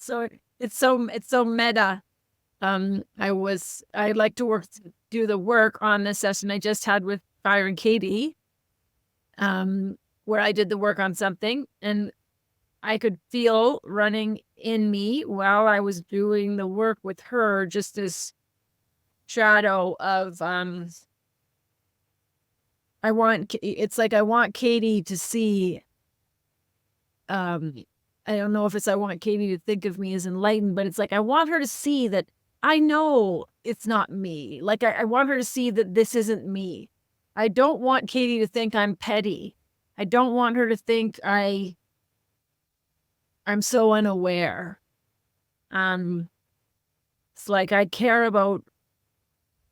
So it's so meta. I like to do the work on the session I just had with Byron Katie, where I did the work on something and I could feel running in me while I was doing the work with her, just this shadow of, it's like I want Katie to see, I don't know if it's I want Katie to think of me as enlightened, but it's like I want her to see that I know it's not me. Like I want her to see that this isn't me. I don't want Katie to think I'm petty. I don't want her to think I'm so unaware. It's like I care about,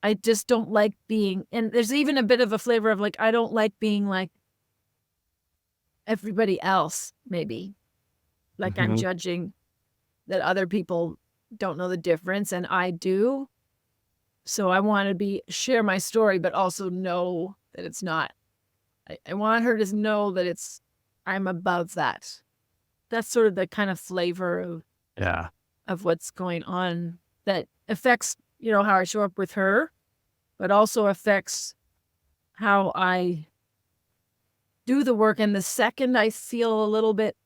I just don't like being, and there's even a bit of a flavor of like, I don't like being like everybody else, maybe. Like I'm judging that other people don't know the difference and I do. So I want to share my story, but also know that it's not. I want her to know that I'm above that. That's sort of the kind of flavor of what's going on that affects, how I show up with her, but also affects how I do the work. And the second I feel a little bit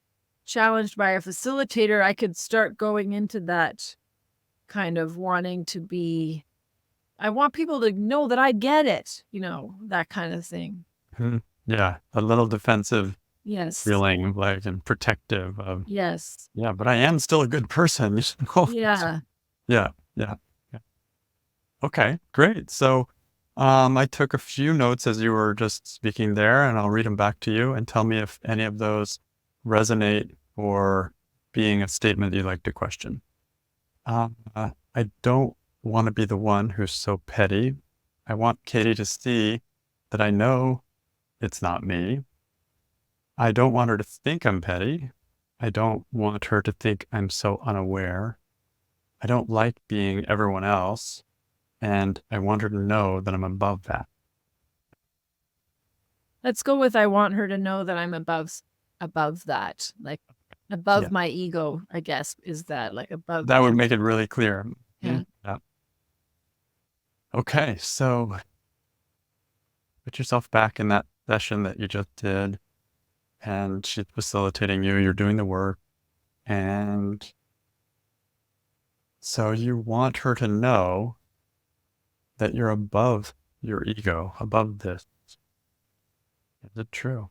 challenged by a facilitator, I could start going into that kind of wanting to be, I want people to know that I get it, that kind of thing. Yeah, a little defensive Yes. feeling, like, and protective of, yes. Yeah, but I am still a good person. Yeah. Yeah. Okay, great. So I took a few notes as you were just speaking there, and I'll read them back to you and tell me if any of those resonate or being a statement you'd like to question. I don't want to be the one who's so petty. I want Katie to see that I know it's not me. I don't want her to think I'm petty. I don't want her to think I'm so unaware. I don't like being everyone else. And I want her to know that I'm above that. Let's go with I want her to know that I'm above that. Like above my ego, I guess, is that like above. That would make it really clear. Yeah. Okay, so put yourself back in that session that you just did, and she's facilitating you. You're doing the work. And so you want her to know that you're above your ego, above this. Is it true?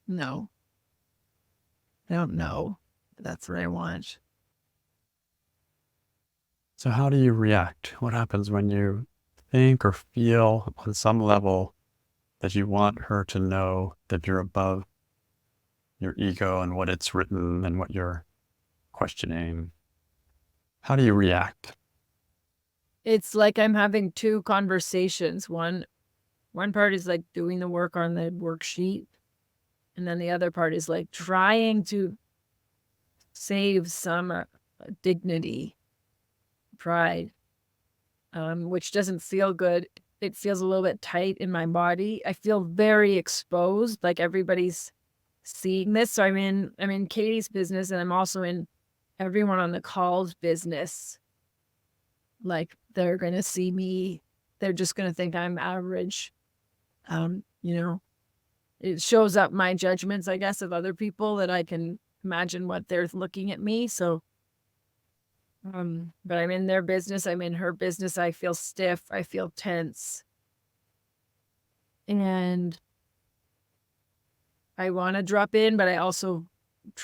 No. I don't know. That's what I want. So how do you react? What happens when you think or feel on some level that you want her to know that you're above your ego and what it's written and what you're questioning? How do you react? It's like I'm having two conversations. One part is like doing the work on the worksheet. And then the other part is like trying to save some dignity, pride, which doesn't feel good. It feels a little bit tight in my body. I feel very exposed, like everybody's seeing this. So I'm in Katie's business, and I'm also in everyone on the call's business. Like they're going to see me. They're just going to think I'm average. It shows up my judgments, I guess, of other people that I can imagine what they're looking at me. So, but I'm in their business. I'm in her business. I feel stiff. I feel tense. And I want to drop in, but I also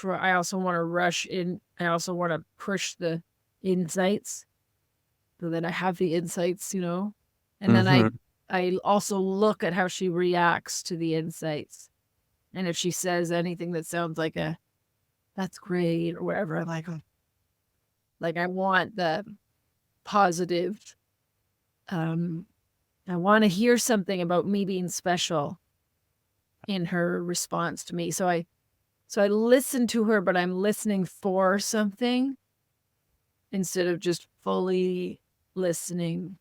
want to rush in. I also want to push the insights so that I have the insights, and then I also look at how she reacts to the insights. And if she says anything that sounds like that's great or whatever, I'm like I want the positive. I want to hear something about me being special in her response to me. So I listen to her, but I'm listening for something instead of just fully listening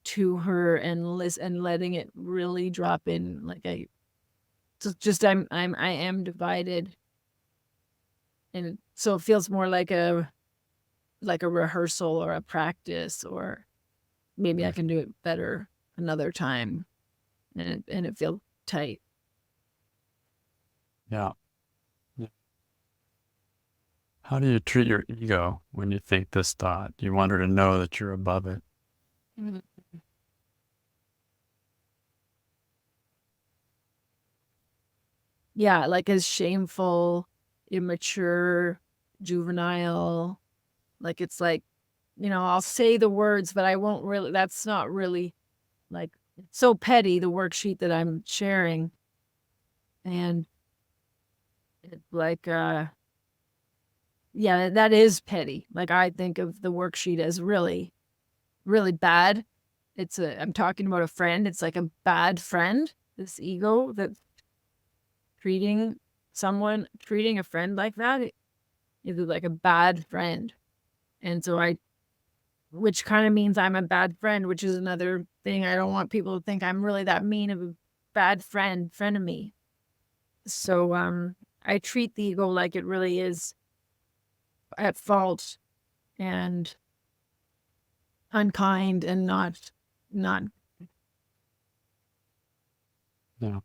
to her and listen and letting it really drop in. Like I am divided, and so it feels more like a rehearsal or a practice, or maybe I can do it better another time, and it feels tight. Yeah. Yeah. How do you treat your ego when you think this thought? You want her to know that you're above it. Mhm. Yeah, like as shameful, immature, juvenile. Like it's like, I'll say the words, but I won't really, that's not really like so petty, the worksheet that I'm sharing. And it's like, yeah, that is petty. Like I think of the worksheet as really, really bad. I'm talking about a friend. It's like a bad friend, this ego that treating treating a friend like that is like a bad friend. And so which kind of means I'm a bad friend, which is another thing. I don't want people to think I'm really that mean of a bad frenemy. So I treat the ego like it really is at fault and unkind and not. Yeah.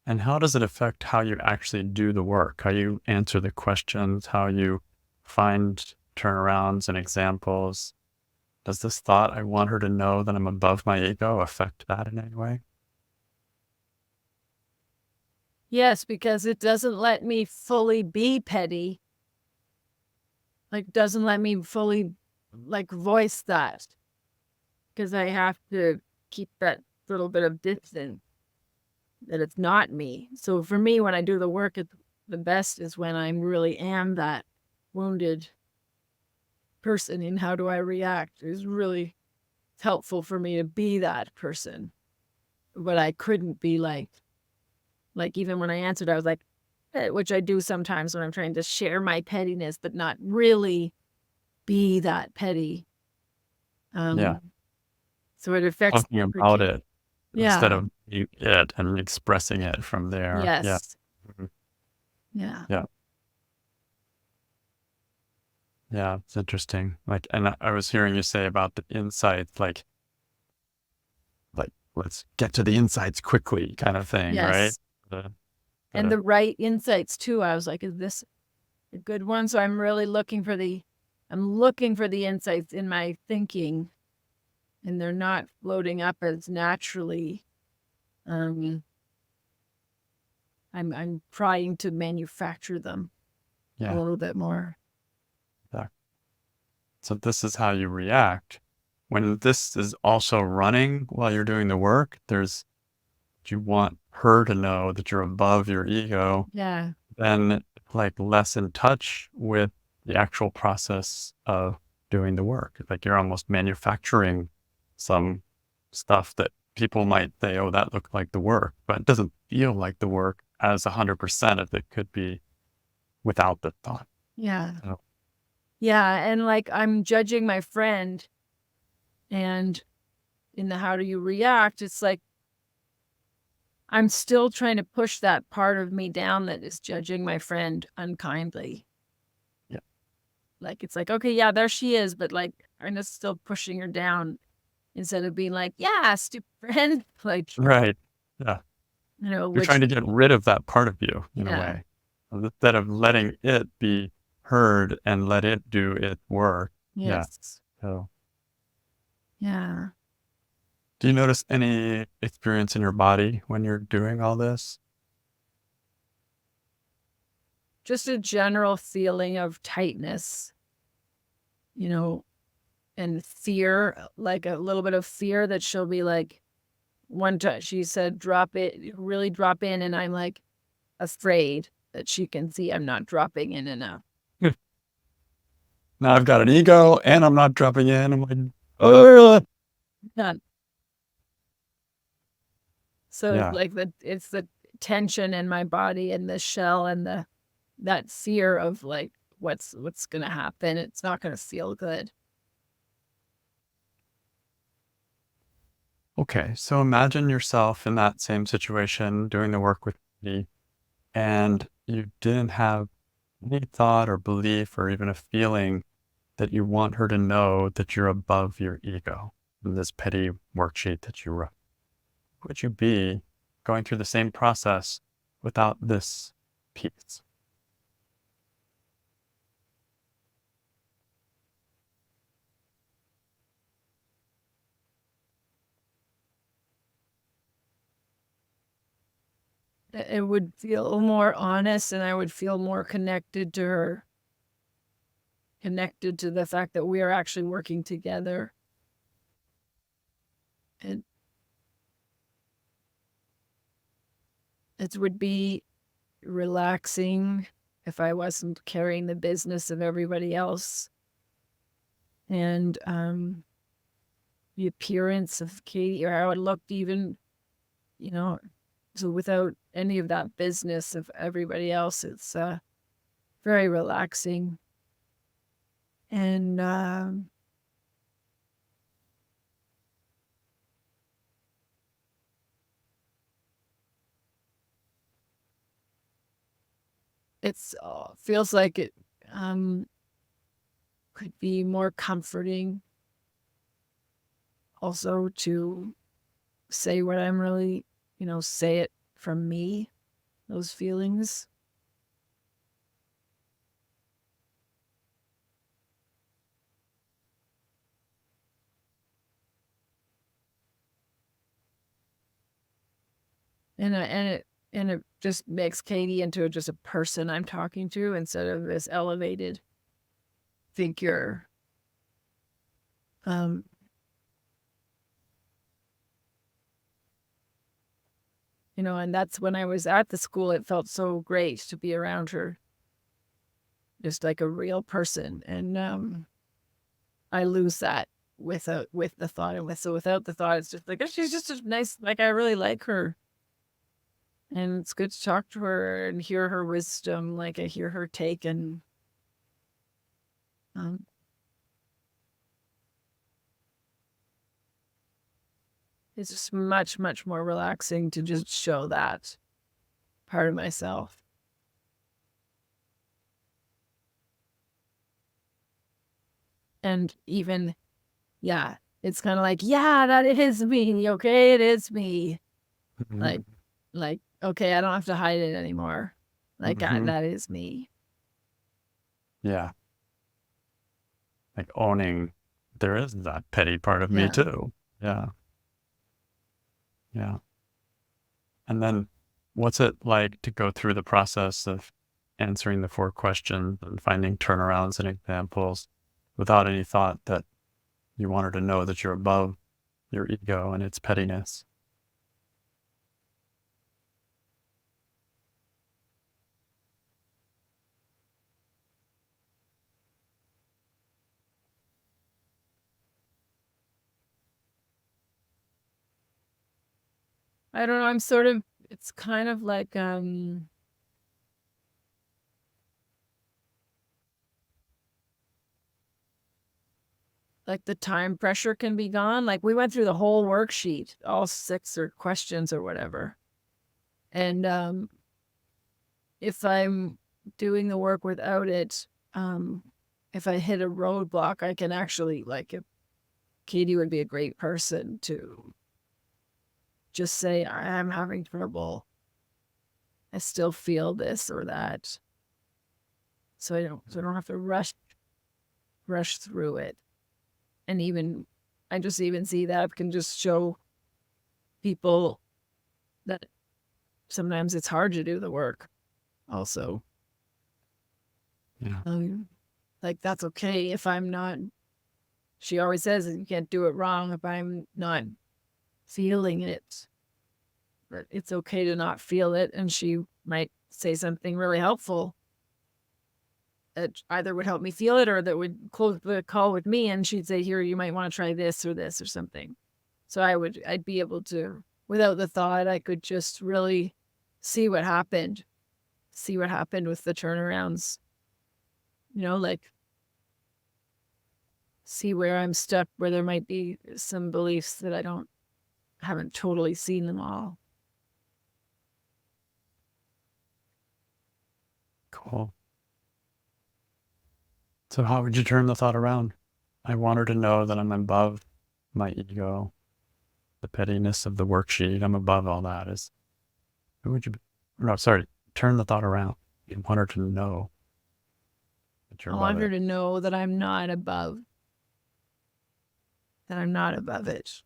And how does it affect how you actually do the work, how you answer the questions, how you find turnarounds and examples? Does this thought, I want her to know that I'm above my ego, affect that in any way? Yes, because it doesn't let me fully be petty. Like doesn't let me fully like voice that. Because I have to keep that little bit of distance that it's not me. So for me, when I do the work, the best is when I really am that wounded person. And how do I react is really helpful for me to be that person. But I couldn't be like even when I answered, I was like, which I do sometimes when I'm trying to share my pettiness, but not really be that petty. Yeah. So it affects Talking about it instead Yeah. of it and expressing it from there. Yeah. Yes. Mhm. Yeah. Yeah. Yeah. It's interesting. Like, and I was hearing you say about the insights, like, let's get to the insights quickly kind of thing, right? Yes. The, And the, the right insights too. I was like, is this a good one? So I'm really looking for the insights in my thinking, and they're not floating up as naturally. I'm trying to manufacture them a yeah. little bit more. Yeah. So this is how you react. When this is also running while you're doing the work, you want her to know that you're above your ego, Yeah. then like less in touch with the actual process of doing the work. Like you're almost manufacturing some stuff that people might say, oh, that looked like the work, but it doesn't feel like the work as 100% of it could be without the thought. Yeah. So, Yeah. And like I'm judging my friend, and in the how do you react, it's like I'm still trying to push that part of me down that is judging my friend unkindly. yeah. Like it's like, okay, yeah, there she is, but like I'm just still pushing her down instead of being like, yeah, stupid friend. Like, Right. Yeah. You're which trying to get rid of that part of you in a yeah. way, instead of letting it be heard and let it do its work. Yeah. Yes. So, Yeah. do you notice any experience in your body when you're doing all this? Just a general feeling of tightness, you know, and fear, like a little bit of fear that she'll be like, one time she said, drop it, really drop in. And I'm like afraid that she can see I'm not dropping in enough. Now I've got an ego and I'm not dropping in. I'm like, ugh. Yeah. So it's Yeah. like it's the tension in my body and the shell and that fear of like what's gonna happen. It's not gonna feel good. Okay, so imagine yourself in that same situation doing the work with me, and you didn't have any thought or belief or even a feeling that you want her to know that you're above your ego in this petty worksheet that you wrote. Would you be going through the same process without this piece? It would feel more honest, and I would feel more connected to her, connected to the fact that we are actually working together. And it would be relaxing if I wasn't carrying the business of everybody else. And the appearance of Katie, or how it looked, even, you know, so without any of that business of everybody else, it's very relaxing. And it's feels like it um, could be more comforting also to say what I'm really, say it from me, those feelings. And it just makes Katie into just a person I'm talking to instead of this elevated figure. Um, and that's when I was at the school, it felt so great to be around her, just like a real person. And I lose that with the thought, and without the thought, it's just like, oh, she's just a nice, like, I really like her. And it's good to talk to her and hear her wisdom, like I hear her take, and um, it's just much, much more relaxing to just show that part of myself. And even, yeah, it's kind of like, yeah, that is me. Okay, it is me. Like, Mhm. okay, I don't have to hide it anymore. Like, Mhm. that is me. Yeah, like owning there is that petty part of me Yeah. too. Yeah, yeah. And then what's it like to go through the process of answering the 4 questions and finding turnarounds and examples without any thought that you want her to know that you're above your ego and its pettiness? I don't know. I'm sort of, it's kind of like the time pressure can be gone. Like, we went through the whole worksheet, all 6 or questions or whatever. And if I'm doing the work without it, if I hit a roadblock, I can actually, like, if Katie would be a great person to just say, I'm having trouble. I still feel this or that. So I don't have to rush through it. And even I just even see that can just show people that sometimes it's hard to do the work also. Yeah. Like, that's okay if I'm not, she always says that you can't do it wrong if I'm not feeling it. But it's okay to not feel it. And she might say something really helpful that either would help me feel it or that would close the call with me. And she'd say, here, you might want to try this or something. So I'd be able to, without the thought, I could just really see what happened, with the turnarounds, like see where I'm stuck, where there might be some beliefs that I don't haven't totally seen them all. Cool. So how would you turn the thought around? I want her to know that I'm above my ego, the pettiness of the worksheet. I'm above all that. Who would you? No, sorry. Turn the thought around. You want her to know that you're I above want her it. to know that I'm not above. That I'm not above it.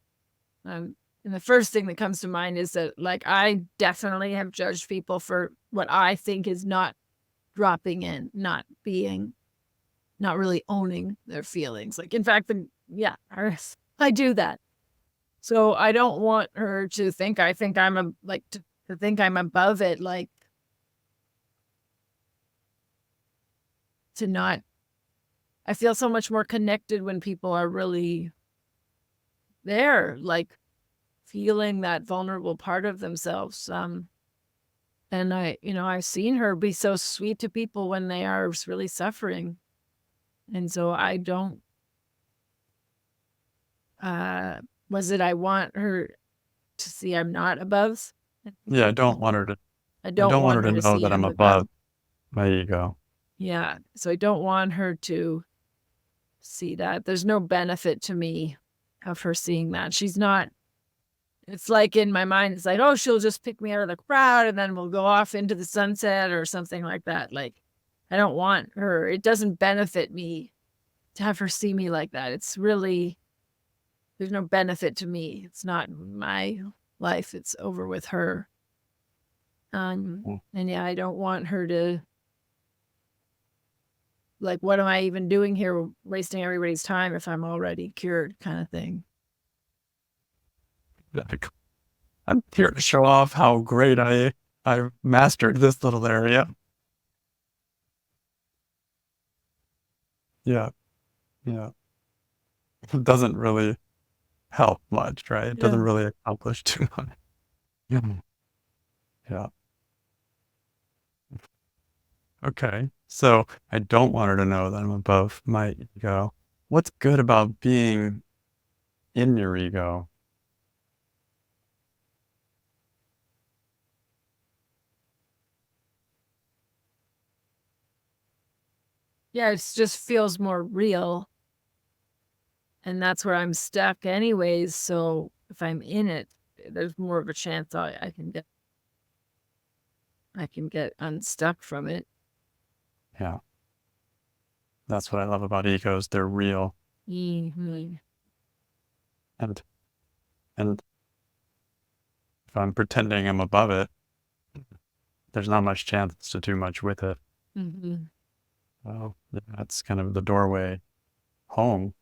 And the first thing that comes to mind is that, like, I definitely have judged people for what I think is not dropping in, not being, not really owning their feelings. Like, in fact, I do that. So I don't want her to think to think I'm above it, like, to not. I feel so much more connected when people are really there, like, feeling that vulnerable part of themselves. And I've seen her be so sweet to people when they are really suffering. And so I don't, I want her to see I'm not above. Yeah, I don't want her to. I I don't don't want her want to her to know see that I'm I'm above. above my ego. Yeah. So I don't want her to see that. There's no benefit to me of her seeing that. She's not, it's like in my mind, it's like, oh, she'll just pick me out of the crowd and then we'll go off into the sunset or something like that. Like, I don't want her. It doesn't benefit me to have her see me like that. It's really, there's no benefit to me. It's not my life. It's over with her. Mm. And yeah, I don't want her to, like, what am I even doing here, wasting everybody's time if I'm already cured, kind of thing. Like, I'm here to show off how great I've mastered this little area. Yeah, yeah. It doesn't really help much, right? It doesn't Yeah. really accomplish too much. Yeah. Yeah. Okay. So I don't want her to know that I'm above my ego. What's good about being in your ego? Yeah, it just feels more real. And that's where I'm stuck anyways. So if I'm in it, there's more of a chance I can get unstuck from it. Yeah. That's what I love about egos. They're real. Mm-hmm. And and if I'm pretending I'm above it, there's not much chance to do much with it. Mm-hmm. Well, that's kind of the doorway home.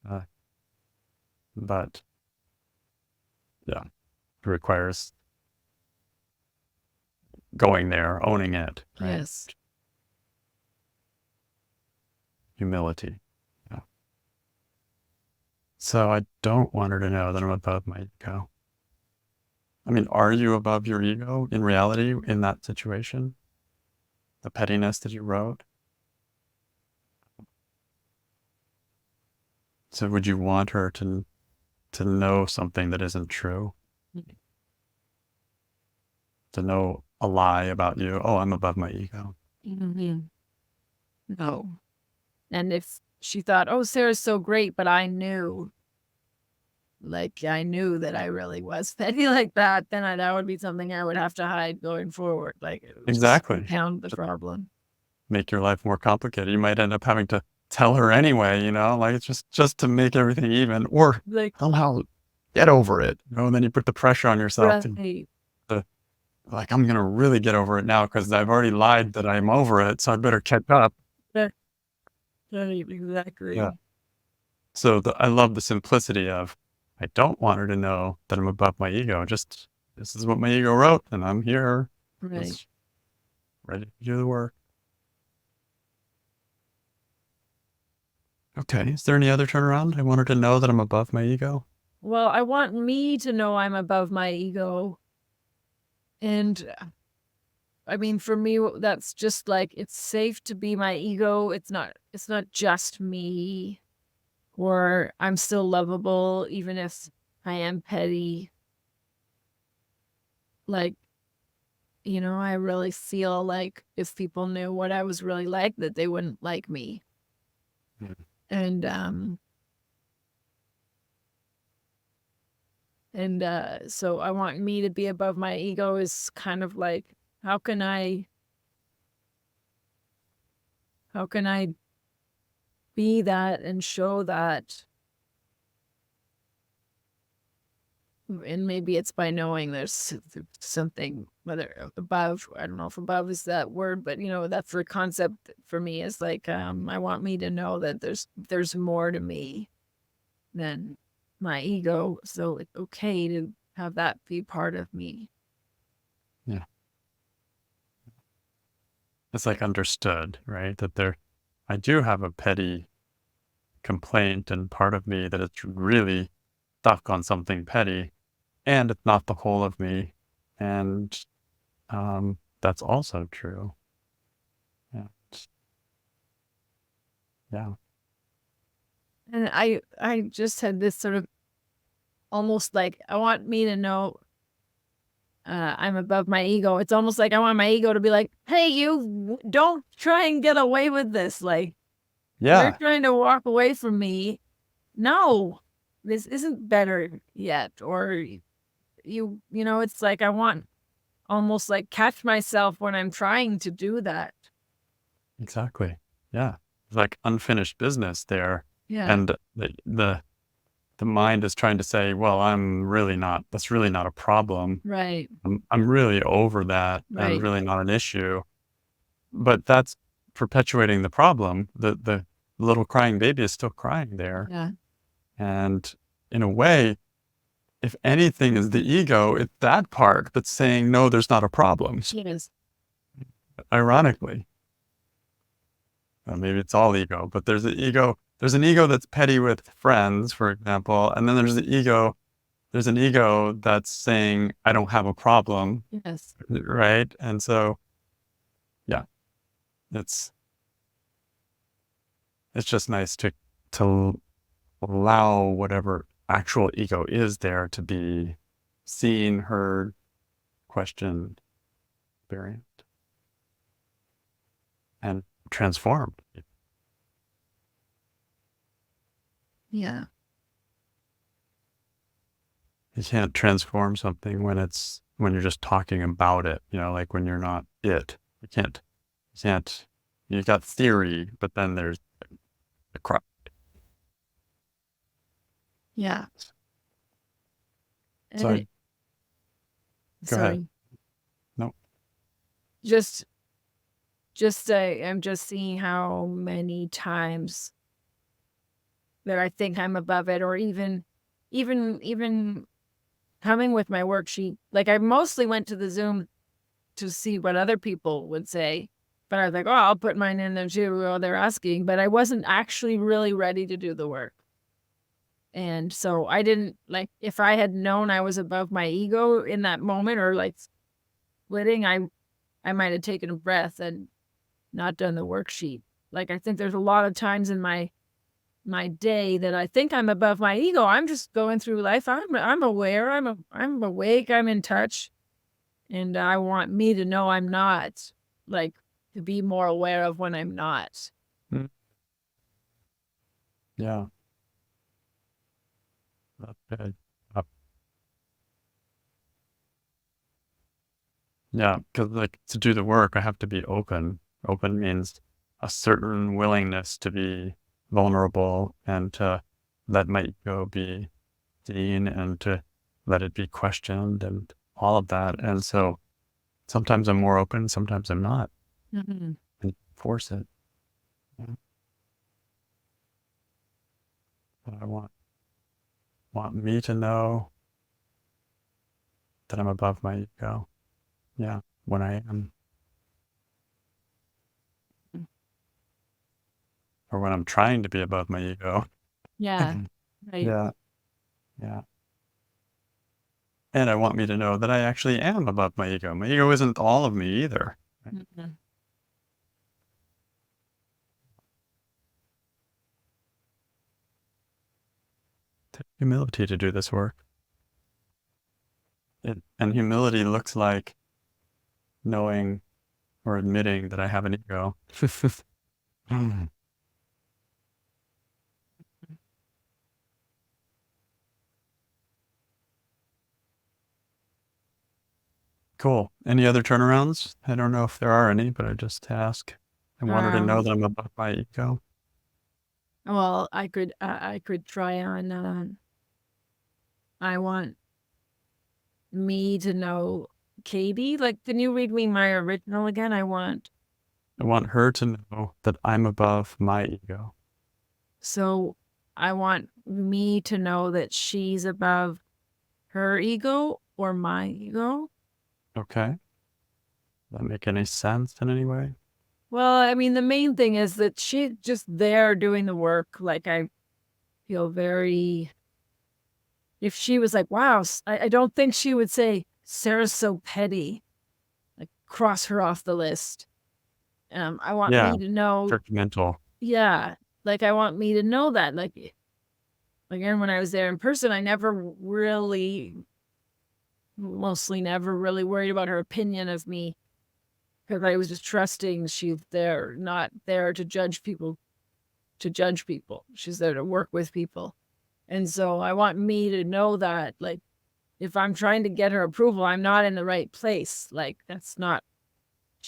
Uh, but yeah, it requires going there, owning it, right? Yes. Humility. Yeah. So I don't want her to know that I'm above my ego. I mean, are you above your ego in reality in that situation? The pettiness that you wrote? So would you want her to know something that isn't true? To know a lie about you? Oh, I'm above my ego. Mm-hmm. No. And if she thought, oh, Sarah's so great, but I knew that I really was petty like that, then that would be something I would have to hide going forward. Like, it would just Exactly. compound the problem. Make your life more complicated. You might end up having to tell her anyway, like it's just to make everything even, or Like, somehow get over it. And then you put the pressure on yourself to right. like, I'm gonna really get over it now because I've already lied that I'm over it, so I better catch up. Right, Yeah. exactly. So I love the simplicity of I don't want her to know that I'm above my ego. Just this is what my ego wrote, and I'm here, Right. just ready to do the work. Okay. Is there any other turnaround? I want her to know that I'm above my ego. Well, I want me to know I'm above my ego. And I mean, for me, that's just like, it's safe to be my ego. It's not just me, or I'm still lovable, even if I am petty. Like, I really feel like if people knew what I was really like, that they wouldn't like me. Mm. And so I want me to be above my ego is kind of like, how can I be that and show that? And maybe it's by knowing there's something, whether above, I don't know if above is that word, but that's the concept for me is like, I want me to know that there's more to me than my ego. So it's okay to have that be part of me. Yeah. It's like understood, right? That I do have a petty complaint and part of me that it's really stuck on something petty, and it's not the whole of me. And that's also true. Yeah. Yeah. And I just had this sort of almost like, I want me to know I'm above my ego. It's almost like I want my ego to be like, hey, you don't try and get away with this. Like, you're Yeah. trying to walk away from me. No, this isn't better yet. Or it's like I want almost like catch myself when I'm trying to do that. Exactly. Yeah. It's like unfinished business there. Yeah. And the mind is trying to say, well, that's really not a problem. Right. I'm really over that and Right. really not an issue. But that's perpetuating the problem. The little crying baby is still crying there. Yeah. And in a way, if anything is the ego, it's that part that's saying, no, there's not a problem. Yes. Ironically. Maybe it's all ego, but there's an ego that's petty with friends, for example, and then there's an ego that's saying, I don't have a problem, Yes. right? And so, yeah, it's just nice to allow whatever actual ego is there to be seen, heard, questioned, experienced, and transformed. Yeah. You can't transform something when you're just talking about it, like when you're not it. You can't, you got theory, but then there's the crux. Yeah. So And go ahead. sorry. No. Just I'm just seeing how many times that I think I'm above it, or even coming with my worksheet. Like, I mostly went to the Zoom to see what other people would say, but I was like, oh, I'll put mine in there too while they're asking, but I wasn't actually really ready to do the work. And so I didn't, like, if I had known I was above my ego in that moment, or like splitting, I might have taken a breath and not done the worksheet. Like, I think there's a lot of times in my day that I think I'm above my ego. I'm just going through life. I'm aware. I'm awake. I'm in touch, and I want me to know I'm not. Like, to be more aware of when I'm not. Mm. Yeah. That's good. Yeah, because like to do the work, I have to be open. Open means a certain willingness to be vulnerable and to let my ego be seen and to let it be questioned and all of that. And so sometimes I'm more open, sometimes I'm not, Mm-hmm. and force it. Yeah. But I want me to know that I'm above my ego. Yeah, when I am, or when I'm trying to be above my ego. Yeah. Right. Yeah, yeah. And I want me to know that I actually am above my ego. My ego isn't all of me either. Right? Mm-hmm. Take humility to do this work. and humility looks like knowing or admitting that I have an ego. Mm. Cool. Any other turnarounds? I don't know if there are any, but I just ask. I want her to know that I'm above my ego. Well, I could try on. I want me to know Katie. Like, can you read me my original again? I want her to know that I'm above my ego. So I want me to know that she's above her ego or my ego. Okay. Does that make any sense in any way? Well, I mean, the main thing is that she's just there doing the work. Like, I feel very. If she was like, wow, I don't think she would say, Sarah's so petty. Like, cross her off the list. I want me to know. Judgmental. Yeah. Like, I want me to know that. Like, again, when I was there in person, I mostly never really worried about her opinion of me. Because I was just trusting she's there, not there to judge people. She's there to work with people. And so I want me to know that, like, if I'm trying to get her approval, I'm not in the right place. Like, that's not,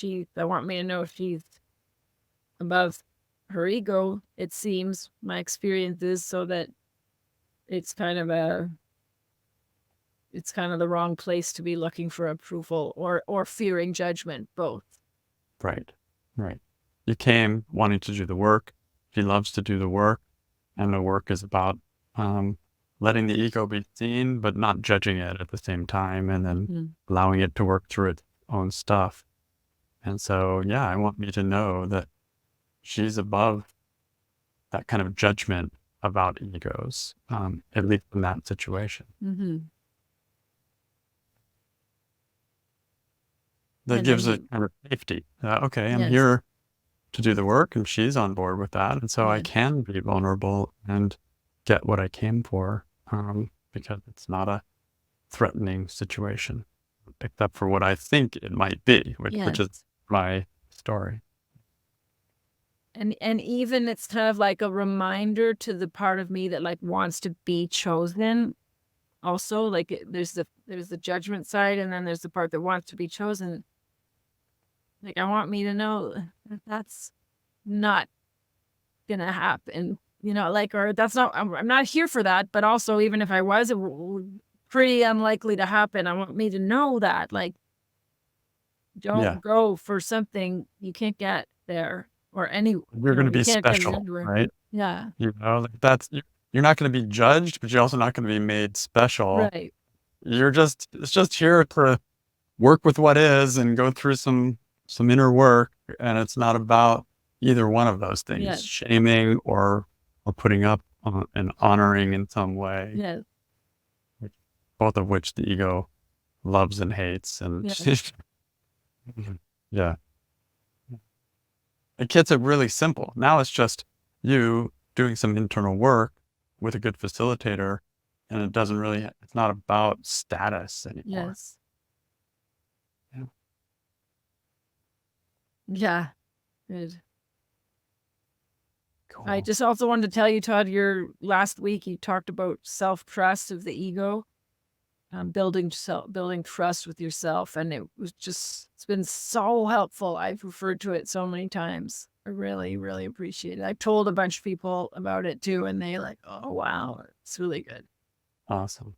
I want me to know she's above her ego, it seems, my experience is, so that it's kind of the wrong place to be looking for approval or fearing judgment, both. Right. You came wanting to do the work. She loves to do the work, and the work is about letting the ego be seen, but not judging it at the same time, and then allowing it to work through its own stuff. And so, yeah, I want me to know that she's above that kind of judgment about egos, at least in that situation. That gives it kind of safety. Okay, I'm here to do the work, and she's on board with that. And so I can be vulnerable and get what I came for, because it's not a threatening situation, except for what I think it might be, which is my story. And even it's kind of like a reminder to the part of me that, like, wants to be chosen. Also, like, there's the judgment side, and then there's the part that wants to be chosen. Like, I want me to know that that's not gonna happen, like, or that's not, I'm not here for that. But also, even if I was, pretty unlikely to happen. I want me to know that, like, don't go for something you can't get there or any. You're going to be special, right? Yeah. Like you're not going to be judged, but you're also not going to be made special. Right. It's just here to work with what is and go through some inner work. And it's not about either one of those things, shaming or putting up and honoring in some way. Yes. Both of which the ego loves and hates. And yeah. It gets it really simple. Now it's just you doing some internal work with a good facilitator, and it's not about status anymore. Yes. Yeah. Good. Cool. I just also wanted to tell you, Todd, last week you talked about self-trust of the ego, building trust with yourself. And it's been so helpful. I've referred to it so many times. I really, really appreciate it. I've told a bunch of people about it too, and they like, oh, wow, it's really good. Awesome.